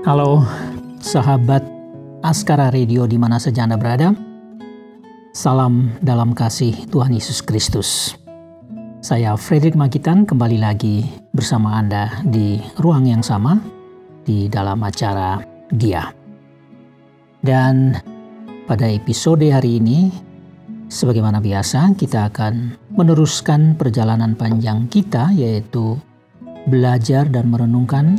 Halo sahabat Askara Radio di mana saja Anda berada. Salam dalam kasih Tuhan Yesus Kristus. Saya Frederick Magitan kembali lagi bersama Anda di ruang yang sama di dalam acara Dia. Dan pada episode hari ini, sebagaimana biasa kita akan meneruskan perjalanan panjang kita, yaitu belajar dan merenungkan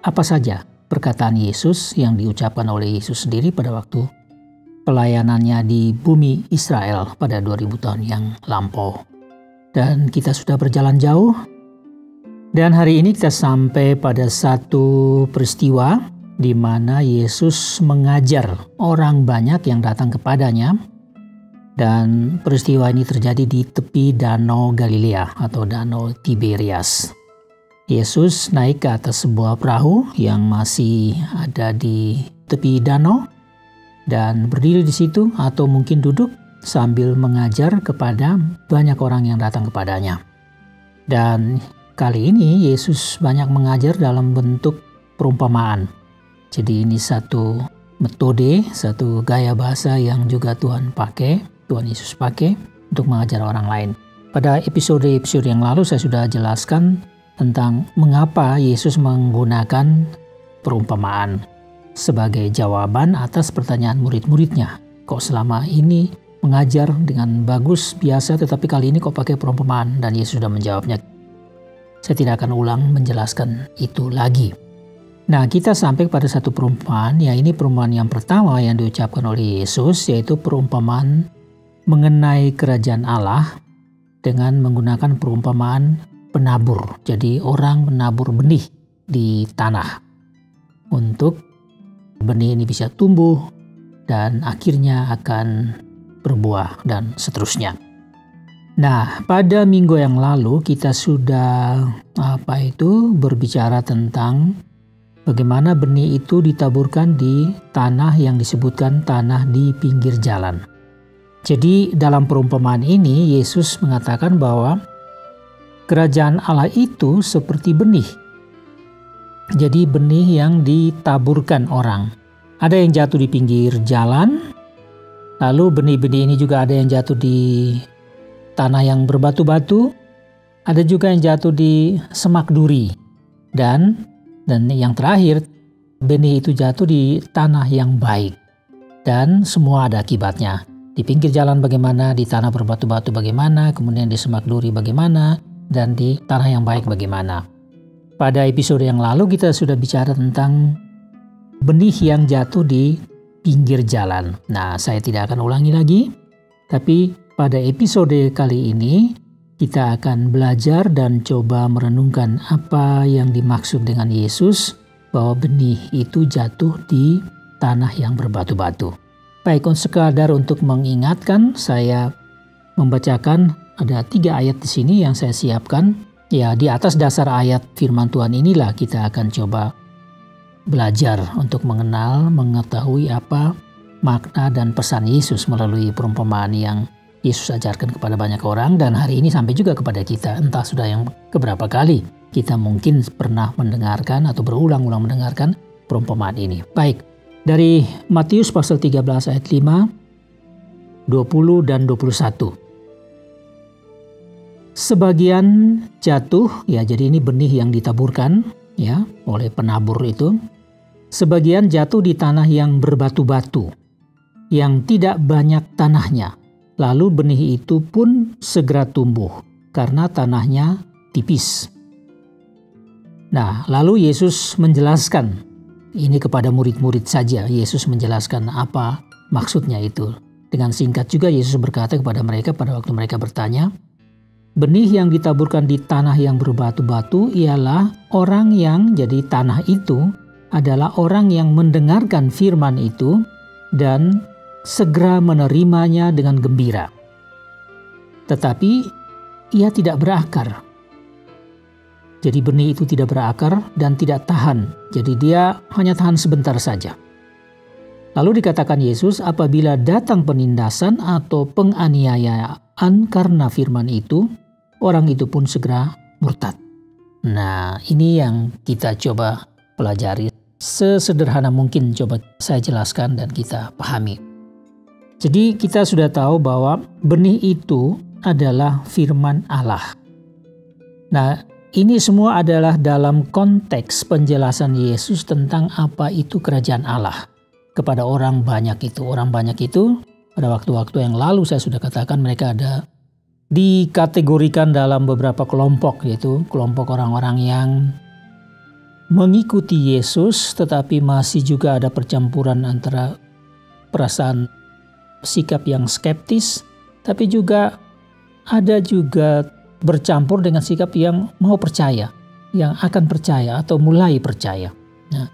apa saja perkataan Yesus yang diucapkan oleh Yesus sendiri pada waktu pelayanannya di bumi Israel pada 2000 tahun yang lampau. Dan kita sudah berjalan jauh. Dan hari ini kita sampai pada satu peristiwa di mana Yesus mengajar orang banyak yang datang kepadanya. Dan peristiwa ini terjadi di tepi Danau Galilea atau Danau Tiberias. Yesus naik ke atas sebuah perahu yang masih ada di tepi danau dan berdiri di situ atau mungkin duduk sambil mengajar kepada banyak orang yang datang kepadanya. Dan kali ini Yesus banyak mengajar dalam bentuk perumpamaan. Jadi ini satu metode, satu gaya bahasa yang juga Tuhan Yesus pakai untuk mengajar orang lain. Pada episode-episode yang lalu saya sudah jelaskan tentang mengapa Yesus menggunakan perumpamaan sebagai jawaban atas pertanyaan murid-muridnya. Kok selama ini mengajar dengan bagus, biasa, tetapi kali ini kok pakai perumpamaan? Dan Yesus sudah menjawabnya. Saya tidak akan ulang menjelaskan itu lagi. Nah, kita sampai pada satu perumpamaan, ya ini perumpamaan yang pertama yang diucapkan oleh Yesus, yaitu perumpamaan mengenai kerajaan Allah dengan menggunakan perumpamaan penabur. Jadi orang menabur benih di tanah untuk benih ini bisa tumbuh dan akhirnya akan berbuah dan seterusnya. Nah, pada minggu yang lalu kita sudah berbicara tentang bagaimana benih itu ditaburkan di tanah yang disebutkan tanah di pinggir jalan. Jadi dalam perumpamaan ini Yesus mengatakan bahwa kerajaan Allah itu seperti benih. Jadi benih yang ditaburkan orang. Ada yang jatuh di pinggir jalan, lalu benih-benih ini juga ada yang jatuh di tanah yang berbatu-batu, ada juga yang jatuh di semak duri, dan yang terakhir benih itu jatuh di tanah yang baik. Dan semua ada akibatnya. Di pinggir jalan bagaimana, di tanah berbatu-batu bagaimana, kemudian di semak duri bagaimana, dan di tanah yang baik bagaimana. Pada episode yang lalu kita sudah bicara tentang benih yang jatuh di pinggir jalan. Nah, saya tidak akan ulangi lagi, tapi pada episode kali ini kita akan belajar dan coba merenungkan apa yang dimaksud dengan Yesus bahwa benih itu jatuh di tanah yang berbatu-batu. Baik, sekadar untuk mengingatkan, saya membacakan ada 3 ayat di sini yang saya siapkan. Ya, di atas dasar ayat firman Tuhan inilah kita akan coba belajar untuk mengenal, mengetahui apa makna dan pesan Yesus melalui perumpamaan yang Yesus ajarkan kepada banyak orang. Dan hari ini sampai juga kepada kita, entah sudah yang keberapa kali kita mungkin pernah mendengarkan atau berulang-ulang mendengarkan perumpamaan ini. Baik, dari Matius pasal 13 ayat 5, 20 dan 21. Sebagian jatuh, ya jadi ini benih yang ditaburkan ya oleh penabur itu. Sebagian jatuh di tanah yang berbatu-batu, yang tidak banyak tanahnya. Lalu benih itu pun segera tumbuh karena tanahnya tipis. Nah, lalu Yesus menjelaskan ini kepada murid-murid saja. Yesus menjelaskan apa maksudnya itu. Dengan singkat juga Yesus berkata kepada mereka pada waktu mereka bertanya, benih yang ditaburkan di tanah yang berbatu-batu ialah orang yang, jadi tanah itu adalah orang yang mendengarkan firman itu dan segera menerimanya dengan gembira. Tetapi ia tidak berakar. Jadi benih itu tidak berakar dan tidak tahan. Jadi dia hanya tahan sebentar saja. Lalu dikatakan Yesus, apabila datang penindasan atau penganiayaan karena firman itu, orang itu pun segera murtad. Nah, ini yang kita coba pelajari sesederhana mungkin coba saya jelaskan dan kita pahami. Jadi kita sudah tahu bahwa benih itu adalah firman Allah. Nah, ini semua adalah dalam konteks penjelasan Yesus tentang apa itu kerajaan Allah kepada orang banyak itu. Orang banyak itu pada waktu-waktu yang lalu saya sudah katakan mereka ada dikategorikan dalam beberapa kelompok, yaitu kelompok orang-orang yang mengikuti Yesus tetapi masih juga ada percampuran antara perasaan sikap yang skeptis, tapi juga ada juga bercampur dengan sikap yang mau percaya, yang akan percaya atau mulai percaya. Nah,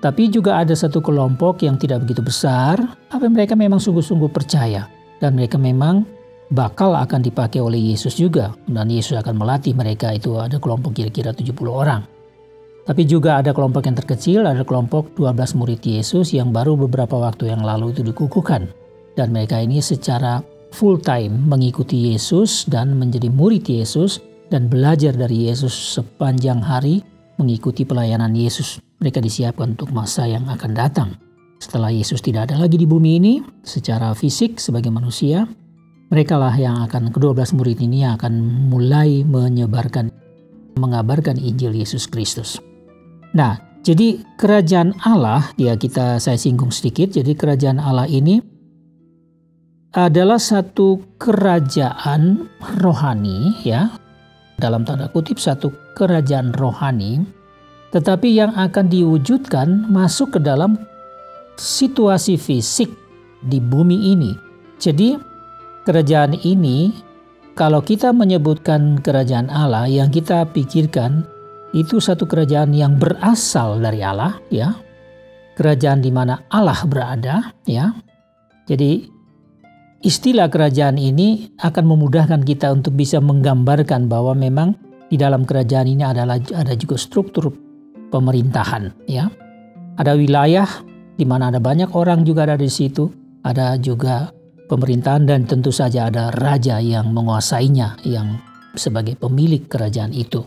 tapi juga ada satu kelompok yang tidak begitu besar, tapi mereka memang sungguh-sungguh percaya dan mereka memang bakal akan dipakai oleh Yesus juga, dan Yesus akan melatih mereka. Itu ada kelompok kira-kira 70 orang. Tapi juga ada kelompok yang terkecil, ada kelompok 12 murid Yesus yang baru beberapa waktu yang lalu itu dikukuhkan. Dan mereka ini secara full time mengikuti Yesus dan menjadi murid Yesus dan belajar dari Yesus sepanjang hari mengikuti pelayanan Yesus. Mereka disiapkan untuk masa yang akan datang. Setelah Yesus tidak ada lagi di bumi ini secara fisik sebagai manusia, merekalah yang akan, ke-12 murid ini yang akan mulai mengabarkan Injil Yesus Kristus. Nah, jadi kerajaan Allah, saya singgung sedikit. Jadi kerajaan Allah ini adalah satu kerajaan rohani, ya, dalam tanda kutip satu kerajaan rohani, tetapi yang akan diwujudkan masuk ke dalam situasi fisik di bumi ini. Jadi kerajaan ini, kalau kita menyebutkan kerajaan Allah, yang kita pikirkan itu satu kerajaan yang berasal dari Allah, ya. Kerajaan di mana Allah berada, ya. Jadi istilah kerajaan ini akan memudahkan kita untuk bisa menggambarkan bahwa memang di dalam kerajaan ini ada juga struktur pemerintahan, ya. Ada wilayah di mana ada banyak orang juga ada di situ, ada juga pemerintahan dan tentu saja ada raja yang menguasainya, yang sebagai pemilik kerajaan itu.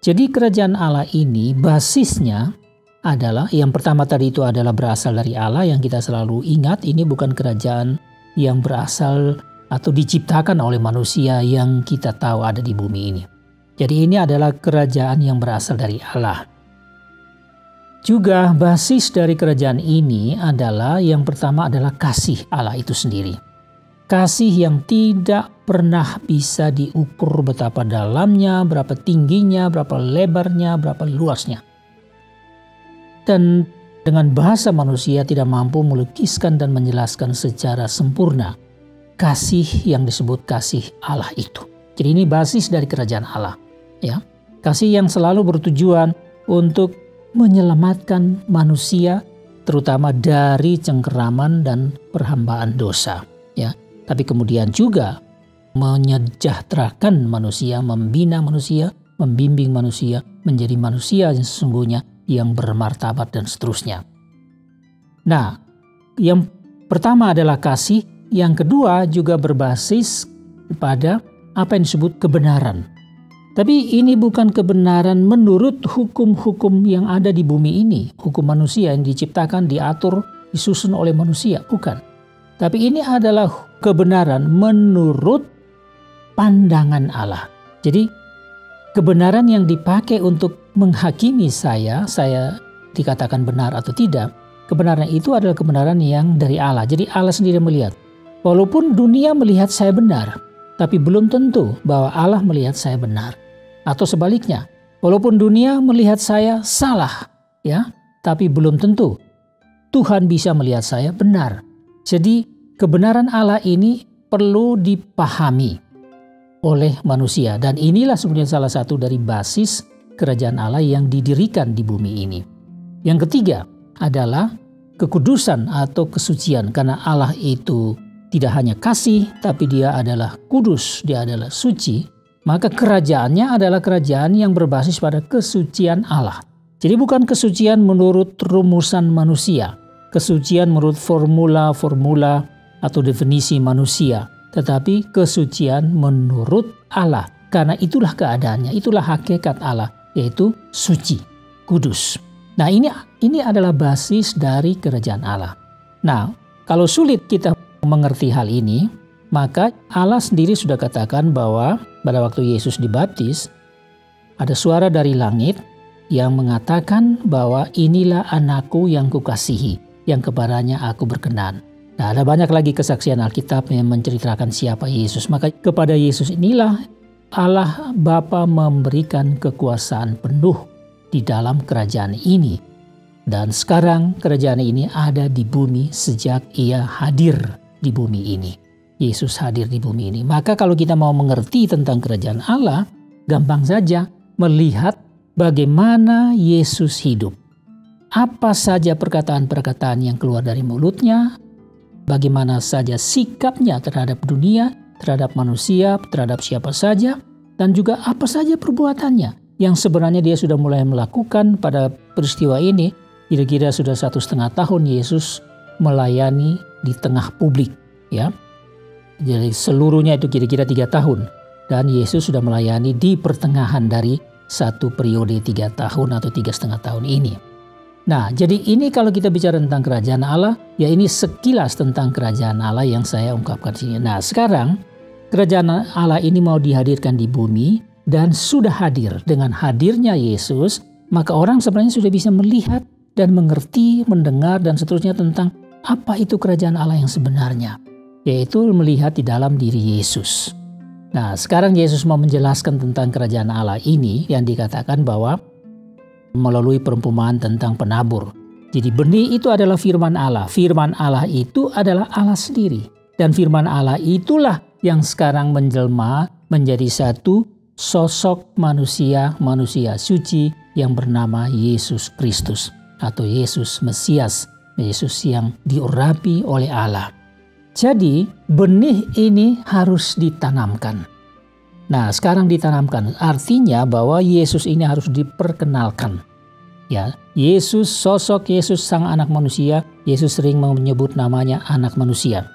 Jadi kerajaan Allah ini basisnya adalah, yang pertama tadi itu adalah berasal dari Allah, yang kita selalu ingat ini bukan kerajaan yang berasal atau diciptakan oleh manusia yang kita tahu ada di bumi ini. Jadi ini adalah kerajaan yang berasal dari Allah. Juga basis dari kerajaan ini adalah, yang pertama adalah kasih Allah itu sendiri. Kasih yang tidak pernah bisa diukur betapa dalamnya, berapa tingginya, berapa lebarnya, berapa luasnya. Dan dengan bahasa manusia tidak mampu melukiskan dan menjelaskan secara sempurna kasih yang disebut kasih Allah itu. Jadi ini basis dari kerajaan Allah, ya. Kasih yang selalu bertujuan untuk menyelamatkan manusia terutama dari cengkeraman dan perhambaan dosa, ya. Tapi kemudian juga menyejahterakan manusia, membina manusia, membimbing manusia menjadi manusia yang sesungguhnya yang bermartabat dan seterusnya. Nah, yang pertama adalah kasih, yang kedua juga berbasis pada apa yang disebut kebenaran. Tapi ini bukan kebenaran menurut hukum-hukum yang ada di bumi ini, hukum manusia yang diciptakan, diatur, disusun oleh manusia, bukan. Tapi ini adalah kebenaran menurut pandangan Allah. Jadi kebenaran yang dipakai untuk menghakimi saya dikatakan benar atau tidak, kebenaran itu adalah kebenaran yang dari Allah. Jadi Allah sendiri melihat. Walaupun dunia melihat saya benar, tapi belum tentu bahwa Allah melihat saya benar. Atau sebaliknya, walaupun dunia melihat saya salah, ya, tapi belum tentu Tuhan bisa melihat saya benar. Jadi kebenaran Allah ini perlu dipahami oleh manusia, dan inilah sebenarnya salah satu dari basis kerajaan Allah yang didirikan di bumi ini. Yang ketiga adalah kekudusan atau kesucian, karena Allah itu tidak hanya kasih, tapi dia adalah kudus, dia adalah suci. Maka kerajaannya adalah kerajaan yang berbasis pada kesucian Allah. Jadi bukan kesucian menurut rumusan manusia, kesucian menurut formula-formula atau definisi manusia, tetapi kesucian menurut Allah. Karena itulah keadaannya, itulah hakikat Allah, yaitu suci, kudus. Nah, ini adalah basis dari kerajaan Allah. Nah, kalau sulit kita mengerti hal ini, maka Allah sendiri sudah katakan bahwa pada waktu Yesus dibaptis, ada suara dari langit yang mengatakan bahwa inilah anakku yang kukasihi, yang kepadanya aku berkenan. Nah, ada banyak lagi kesaksian Alkitab yang menceritakan siapa Yesus. Maka kepada Yesus inilah Allah Bapa memberikan kekuasaan penuh di dalam kerajaan ini. Dan sekarang kerajaan ini ada di bumi sejak ia hadir di bumi ini. Yesus hadir di bumi ini. Maka kalau kita mau mengerti tentang kerajaan Allah, gampang saja melihat bagaimana Yesus hidup. Apa saja perkataan-perkataan yang keluar dari mulutnya, bagaimana saja sikapnya terhadap dunia, terhadap manusia, terhadap siapa saja, dan juga apa saja perbuatannya yang sebenarnya dia sudah mulai melakukan pada peristiwa ini. Kira-kira sudah 1,5 tahun Yesus melayani di tengah publik, ya. Jadi seluruhnya itu kira-kira 3 tahun. Dan Yesus sudah melayani di pertengahan dari satu periode 3 tahun atau 3,5 tahun ini. Nah, jadi ini kalau kita bicara tentang kerajaan Allah, ya ini sekilas tentang kerajaan Allah yang saya ungkapkan di sini. Nah, sekarang kerajaan Allah ini mau dihadirkan di bumi dan sudah hadir. Dengan hadirnya Yesus, maka orang sebenarnya sudah bisa melihat dan mengerti, mendengar, dan seterusnya tentang apa itu kerajaan Allah yang sebenarnya. Yaitu melihat di dalam diri Yesus. Nah, sekarang Yesus mau menjelaskan tentang kerajaan Allah ini yang dikatakan bahwa melalui perumpamaan tentang penabur. Jadi benih itu adalah firman Allah. Firman Allah itu adalah Allah sendiri. Dan firman Allah itulah yang sekarang menjelma menjadi satu sosok manusia suci yang bernama Yesus Kristus. Atau Yesus Mesias, Yesus yang diurapi oleh Allah. Jadi benih ini harus ditanamkan. Nah, sekarang ditanamkan artinya bahwa Yesus ini harus diperkenalkan. Ya, Yesus, sosok Yesus sang anak manusia, Yesus sering menyebut namanya anak manusia.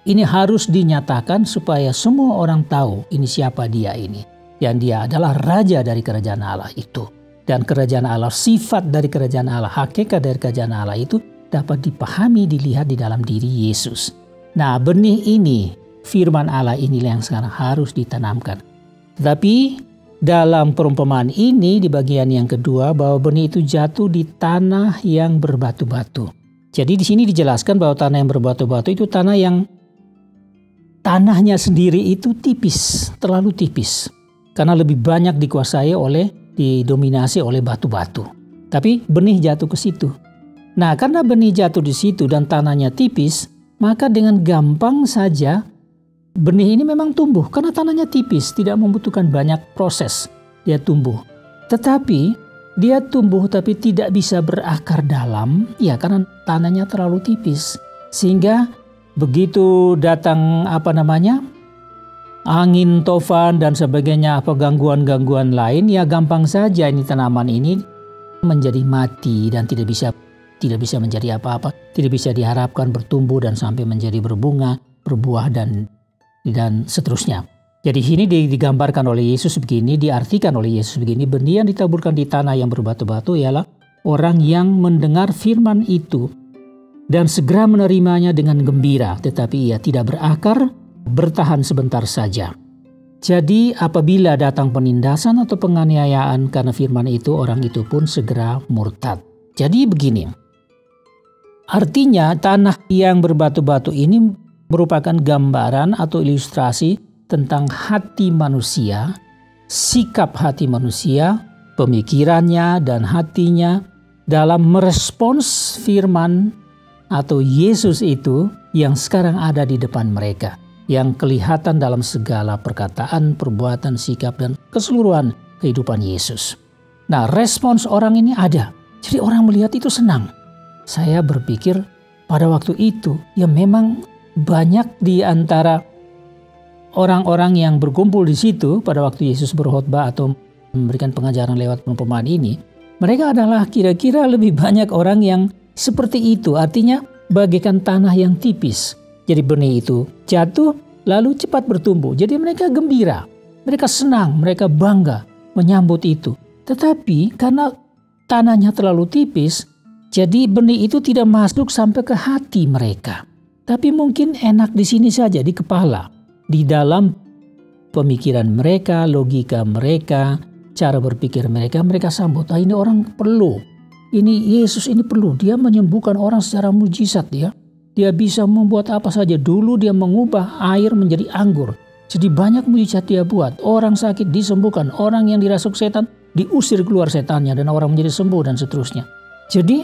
Ini harus dinyatakan supaya semua orang tahu ini siapa dia ini. Yang dia adalah raja dari kerajaan Allah itu. Dan kerajaan Allah, sifat dari kerajaan Allah, hakikat dari kerajaan Allah itu dapat dipahami, dilihat di dalam diri Yesus. Nah, benih ini, firman Allah inilah yang sekarang harus ditanamkan. Tetapi dalam perumpamaan ini di bagian yang kedua bahwa benih itu jatuh di tanah yang berbatu-batu. Jadi di sini dijelaskan bahwa tanah yang berbatu-batu itu tanah yang tanahnya sendiri itu tipis, terlalu tipis. Karena lebih banyak didominasi oleh batu-batu. Tapi benih jatuh ke situ. Nah, karena benih jatuh di situ dan tanahnya tipis, maka dengan gampang saja benih ini memang tumbuh. Karena tanahnya tipis, tidak membutuhkan banyak proses dia tumbuh. Tetapi dia tumbuh tapi tidak bisa berakar dalam, ya karena tanahnya terlalu tipis. Sehingga begitu datang angin, tofan dan sebagainya, gangguan-gangguan lain, ya gampang saja ini tanaman ini menjadi mati dan tidak bisa menjadi apa-apa, tidak bisa diharapkan bertumbuh dan sampai menjadi berbunga, berbuah dan seterusnya. Jadi ini digambarkan oleh Yesus begini, diartikan oleh Yesus begini, benih yang ditaburkan di tanah yang berbatu-batu ialah orang yang mendengar firman itu dan segera menerimanya dengan gembira, tetapi ia tidak berakar, bertahan sebentar saja. Jadi apabila datang penindasan atau penganiayaan karena firman itu, orang itu pun segera murtad. Jadi begini, artinya tanah yang berbatu-batu ini merupakan gambaran atau ilustrasi tentang hati manusia, sikap hati manusia, pemikirannya dan hatinya dalam merespons firman atau Yesus itu yang sekarang ada di depan mereka, yang kelihatan dalam segala perkataan, perbuatan, sikap, dan keseluruhan kehidupan Yesus. Nah, respons orang ini ada. Jadi orang melihat itu senang. Saya berpikir pada waktu itu, ya memang banyak di antara orang-orang yang berkumpul di situ pada waktu Yesus berkhotbah atau memberikan pengajaran lewat perumpamaan ini, mereka adalah kira-kira lebih banyak orang yang seperti itu. Artinya bagaikan tanah yang tipis. Jadi benih itu jatuh lalu cepat bertumbuh. Jadi mereka gembira, mereka senang, mereka bangga menyambut itu. Tetapi karena tanahnya terlalu tipis, jadi benih itu tidak masuk sampai ke hati mereka. Tapi mungkin enak di sini saja, di kepala, di dalam pemikiran mereka, logika mereka, cara berpikir mereka sambut, ini orang perlu. Ini Yesus ini perlu, dia menyembuhkan orang secara mujizat ya. Dia bisa membuat apa saja. Dulu dia mengubah air menjadi anggur. Jadi banyak mujizat dia buat. Orang sakit disembuhkan, orang yang dirasuk setan diusir keluar setannya dan orang menjadi sembuh dan seterusnya. Jadi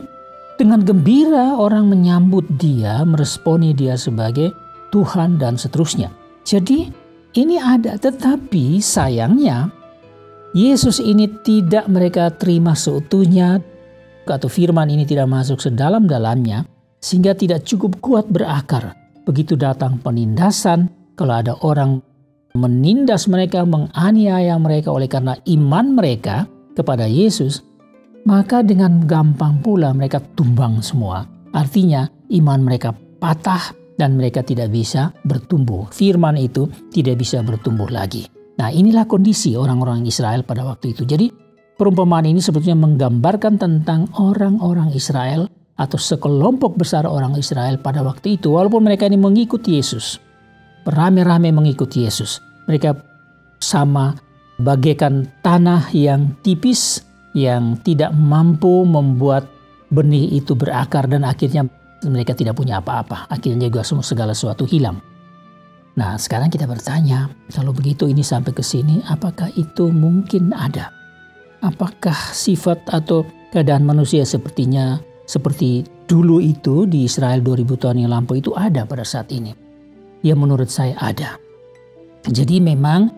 dengan gembira orang menyambut dia, meresponi dia sebagai Tuhan dan seterusnya. Jadi ini ada, tetapi sayangnya Yesus ini tidak mereka terima seutuhnya, atau firman ini tidak masuk sedalam-dalamnya, sehingga tidak cukup kuat berakar. Begitu datang penindasan, kalau ada orang menindas mereka, menganiaya mereka oleh karena iman mereka kepada Yesus, maka dengan gampang pula mereka tumbang semua. Artinya iman mereka patah dan mereka tidak bisa bertumbuh. Firman itu tidak bisa bertumbuh lagi. Nah, inilah kondisi orang-orang Israel pada waktu itu. Jadi perumpamaan ini sebetulnya menggambarkan tentang orang-orang Israel atau sekelompok besar orang Israel pada waktu itu. Walaupun mereka ini mengikuti Yesus, beramai-ramai mengikuti Yesus, mereka sama bagaikan tanah yang tipis yang tidak mampu membuat benih itu berakar dan akhirnya mereka tidak punya apa-apa. Akhirnya juga segala sesuatu hilang. Nah, sekarang kita bertanya, kalau begitu ini sampai ke sini, apakah itu mungkin ada? Apakah sifat atau keadaan manusia seperti dulu itu di Israel 2000 tahun yang lampau itu ada pada saat ini? Ya, menurut saya ada. Jadi memang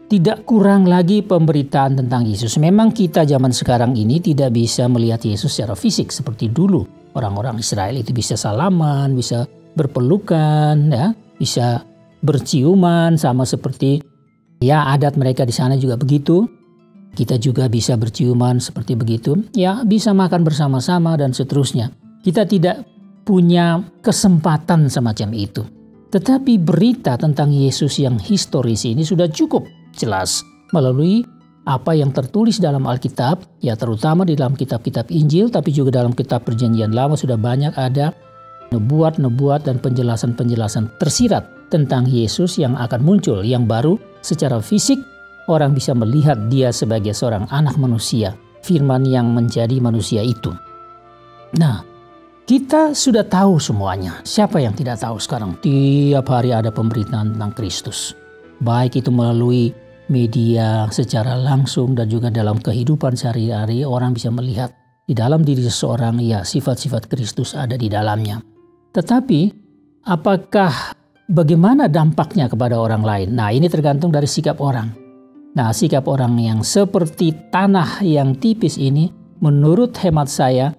tidak kurang lagi pemberitaan tentang Yesus. Memang kita zaman sekarang ini tidak bisa melihat Yesus secara fisik seperti dulu. Orang-orang Israel itu bisa salaman, bisa berpelukan, ya, bisa berciuman, sama seperti ya adat mereka di sana juga begitu. Kita juga bisa berciuman seperti begitu. Ya, bisa makan bersama-sama dan seterusnya. Kita tidak punya kesempatan semacam itu. Tetapi berita tentang Yesus yang historis ini sudah cukup jelas melalui apa yang tertulis dalam Alkitab, ya terutama di dalam kitab-kitab Injil, tapi juga dalam kitab Perjanjian Lama sudah banyak ada nubuat-nubuat dan penjelasan-penjelasan tersirat tentang Yesus yang akan muncul, yang baru secara fisik orang bisa melihat dia sebagai seorang anak manusia, firman yang menjadi manusia itu. Nah, kita sudah tahu semuanya. Siapa yang tidak tahu sekarang? Tiap hari ada pemberitaan tentang Kristus. Baik itu melalui media secara langsung dan juga dalam kehidupan sehari-hari, orang bisa melihat di dalam diri seseorang, ya sifat-sifat Kristus ada di dalamnya. Tetapi apakah bagaimana dampaknya kepada orang lain? Nah, ini tergantung dari sikap orang. Nah, sikap orang yang seperti tanah yang tipis ini menurut hemat saya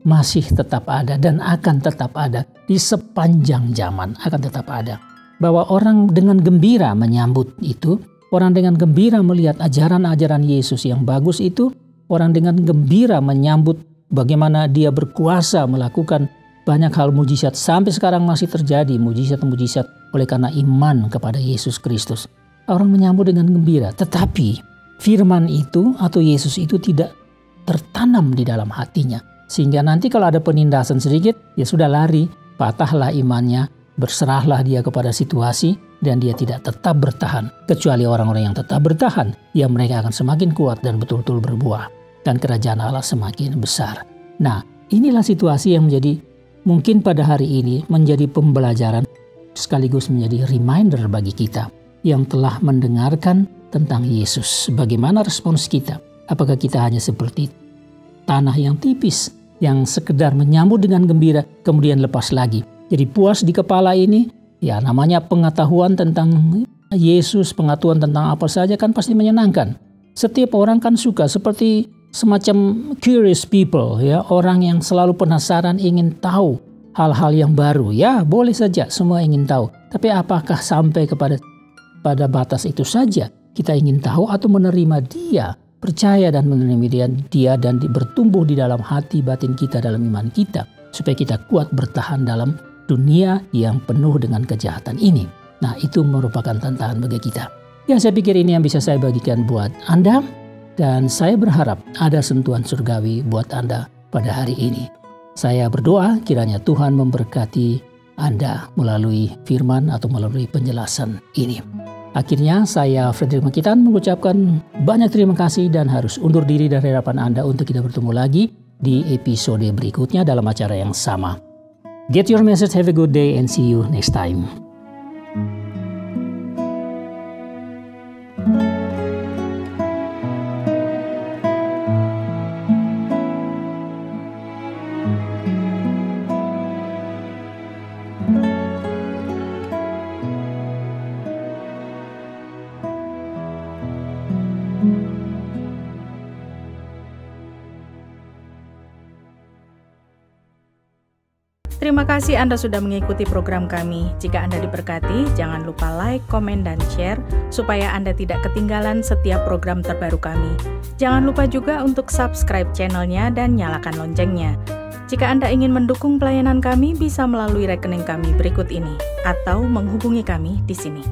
masih tetap ada dan akan tetap ada di sepanjang zaman, akan tetap ada. Bahwa orang dengan gembira menyambut itu, orang dengan gembira melihat ajaran-ajaran Yesus yang bagus itu, orang dengan gembira menyambut bagaimana dia berkuasa melakukan banyak hal mujizat. Sampai sekarang masih terjadi mujizat-mujizat oleh karena iman kepada Yesus Kristus. Orang menyambut dengan gembira, tetapi firman itu atau Yesus itu tidak tertanam di dalam hatinya. Sehingga nanti kalau ada penindasan sedikit, ya sudah lari, patahlah imannya, berserahlah dia kepada situasi, dan dia tidak tetap bertahan. Kecuali orang-orang yang tetap bertahan, ya mereka akan semakin kuat dan betul-betul berbuah. Dan kerajaan Allah semakin besar. Nah, inilah situasi yang menjadi mungkin pada hari ini menjadi pembelajaran sekaligus menjadi reminder bagi kita yang telah mendengarkan tentang Yesus. Bagaimana respons kita? Apakah kita hanya seperti tanah yang tipis, yang sekedar menyambut dengan gembira, kemudian lepas lagi? Jadi puas di kepala ini, ya namanya pengetahuan tentang Yesus, pengetahuan tentang apa saja kan pasti menyenangkan. Setiap orang kan suka, seperti semacam curious people, ya, orang yang selalu penasaran, ingin tahu hal-hal yang baru. Ya, boleh saja semua ingin tahu. Tapi apakah sampai pada batas itu saja kita ingin tahu atau menerima dia, percaya dan menerima dia dan bertumbuh di dalam hati batin kita, dalam iman kita, supaya kita kuat bertahan dalam dunia yang penuh dengan kejahatan ini. Nah, itu merupakan tantangan bagi kita. Ya, saya pikir ini yang bisa saya bagikan buat Anda. Dan saya berharap ada sentuhan surgawi buat Anda pada hari ini. Saya berdoa kiranya Tuhan memberkati Anda melalui firman atau melalui penjelasan ini. Akhirnya saya Frederick Makitan mengucapkan banyak terima kasih dan harus undur diri dari hadapan Anda untuk kita bertemu lagi di episode berikutnya dalam acara yang sama. Get your message, have a good day, and see you next time. Terima kasih Anda sudah mengikuti program kami. Jika Anda diberkati, jangan lupa like, komen, dan share supaya Anda tidak ketinggalan setiap program terbaru kami. Jangan lupa juga untuk subscribe channelnya dan nyalakan loncengnya. Jika Anda ingin mendukung pelayanan kami, bisa melalui rekening kami berikut ini atau menghubungi kami di sini.